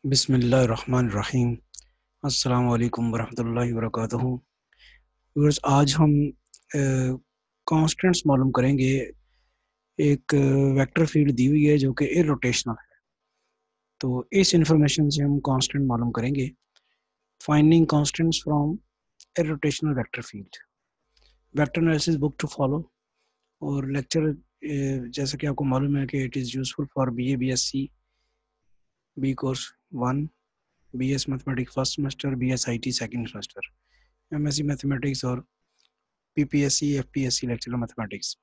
बिस्मिल्लाहिर्रहमानिर्रहीम। अस्सलाम वालेकुम वरहमतुल्लाहि वबरकातुहू। व्यूअर्स, आज हम कांस्टेंट्स मालूम करेंगे। एक वेक्टर फील्ड दी हुई है जो कि इररोटेशनल है, तो इस इंफॉर्मेशन से हम कांस्टेंट मालूम करेंगे। Finding constants from irrotational vector field, vector analysis book to follow. और लेक्चर जैसा कि आपको मालूम है कि it is useful for BA BSc B course 1, BS mathematics first semester, BSIT second semester, MSc mathematics और PPSC FPSC lecturer mathematics.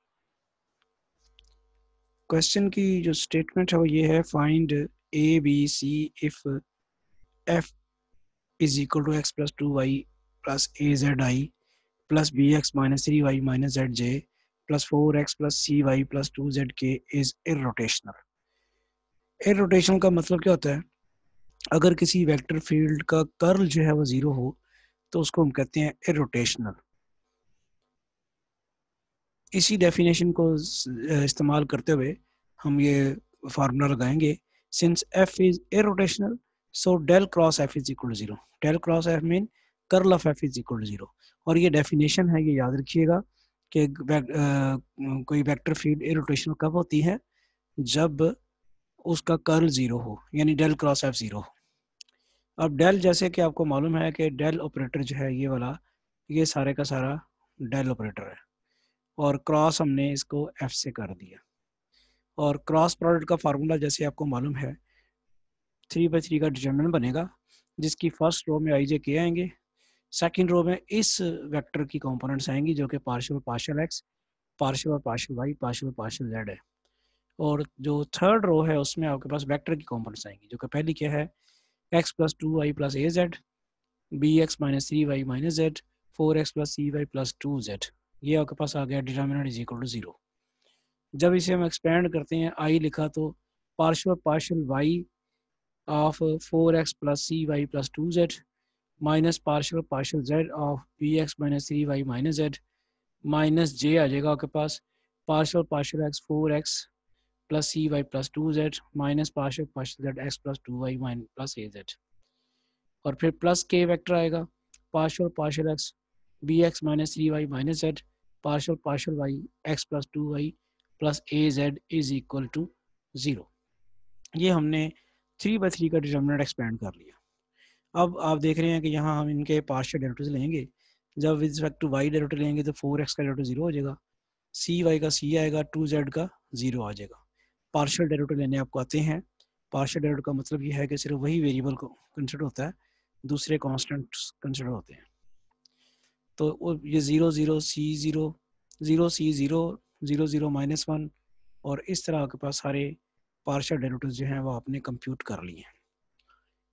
Question की जो स्टेटमेंट है वो ये है, find ABC if F is equal to x plus 2y plus AZI plus BX minus 3y minus ZJ plus 4x plus CY plus 2ZK is irrotational. Irrotational का मतलब क्या होता है? अगर किसी वेक्टर फील्ड का कर्ल जो है वो जीरो हो तो उसको हम कहते हैं इररोटेशनल। इसी डेफिनेशन को इस्तेमाल करते हुए हम ये फार्मूला लगाएंगे, since F is irrotational so del cross F is equal to zero. Del cross F mean curl of F is equal to zero. और ये डेफिनेशन है, ये याद रखिएगा कि कोई वेक्टर फील्ड इररोटेशनल कब होती है? जब उसका कर्ल जीरो हो, यानी डेल क्रॉस एफ जीरो हो। अब डेल, जैसे कि आपको मालूम है कि डेल ऑपरेटर जो है ये वाला, ये सारे का सारा डेल ऑपरेटर है, और क्रॉस हमने इसको एफ से कर दिया। और क्रॉस प्रोडक्ट का फार्मूला जैसे आपको मालूम है, 3/3 का डिटर्मिनेंट बनेगा जिसकी फर्स्ट रो में आई जे के आएंगे, सेकंड रो में इस वेक्टर की कंपोनेंट्स आएंगी जो कि partial partial x, partial partial y, partial partial z है। और जो थर्ड रो है उसमें आपके पास वेक्टर की कंपोनेंट्स आएंगी जो कि पहली क्या है, x plus 2y plus A z, B x minus 3y minus z, 4x plus CY plus 2z। ये आपके पास आ गया determinant is equal to zero. जब इसे हम एक्सपेंड करते हैं, आई लिखा तो partial partial y of 4x plus CY plus 2z minus partial partial z of BX minus 3y minus z minus J आ जाएगा आपके पास partial partial x 4x plus CY plus 2z minus partial partial z x plus 2y minus plus AZ। और फिर plus के vector आएगा, partial partial x BX minus 3y minus z partial partial y x plus 2y plus AZ is equal to zero. ये हमने 3/3 का determinant expand कर लिया। अब आप देख रहे हैं कि यहाँ हम इनके पार्शियल डेरिवेटिव्स लेंगे। जब with respect to y derivative लेंगे तो 4x का डेरिवेटिव जीरो हो जाएगा, CY का C आएगा, 2Z का जीरो आ जाएगा। पार्शियल डेरिवेटिव लेने आपको आते हैं। पार्शियल डेरिवेटिव का मतलब ये है कि सिर्फ वही वेरिएबल को कंसिडर होता है, दूसरे कॉन्स्टेंट्स कंसिडर होते हैं। तो ये 0 0 C 0 0 C 0 0 0 -1, और इस तरह आपके पास सारे पार्शियल डेरिवेटिव्स जो हैं वो आपने कंप्यूट कर लिए हैं।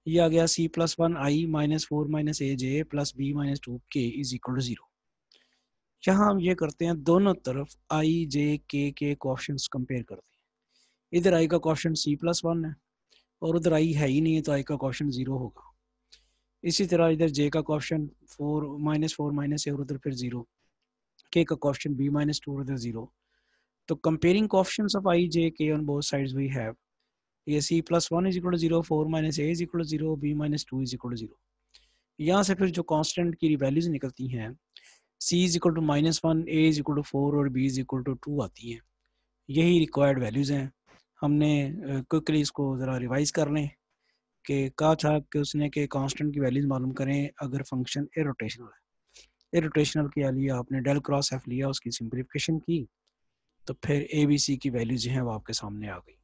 ये आ गया C plus 1 I minus 4 minus AJ plus B minus 2 K is equal to zero. यहाँ हम ये करते हैं, दोनों तरफ I J K के कोएफिशिएंट्स कंपेयर करते हैं। इधर I का कोएफिशिएंट C प्लस 1 है और उधर I है ही नहीं है, तो I का कोएफिशिएंट जीरो होगा। इसी तरह इधर J का कोएफिशिएंट 4 माइनस है और उधर फिर जीरो, K का कोएफिशिएंट B माइनस 2 और उधर जीरो। तो comparing coefficients of I J K on both sides we have, ये C plus 1 is equal to zero, 4 minus A is equal to zero, B minus 2 is equal to zero. यहाँ से फिर जो constant की values निकलती हैं, C is equal to -1, A is equal to 4 और B is equal to 2 आती हैं। यही रिक्वायर्ड वैल्यूज़ हैं। हमने क्विकली इसको ज़रा रिवाइज कर लें कि कहा था कि उसने के कांस्टेंट की वैल्यूज मालूम करें अगर फंक्शन इररोटेशनल है। इररोटेशनल के लिए आपने डेल क्रॉस एफ लिया, उसकी सिंप्लीफिकेशन की, तो फिर ABC की वैल्यूज जो हैं वो आपके सामने आ गई।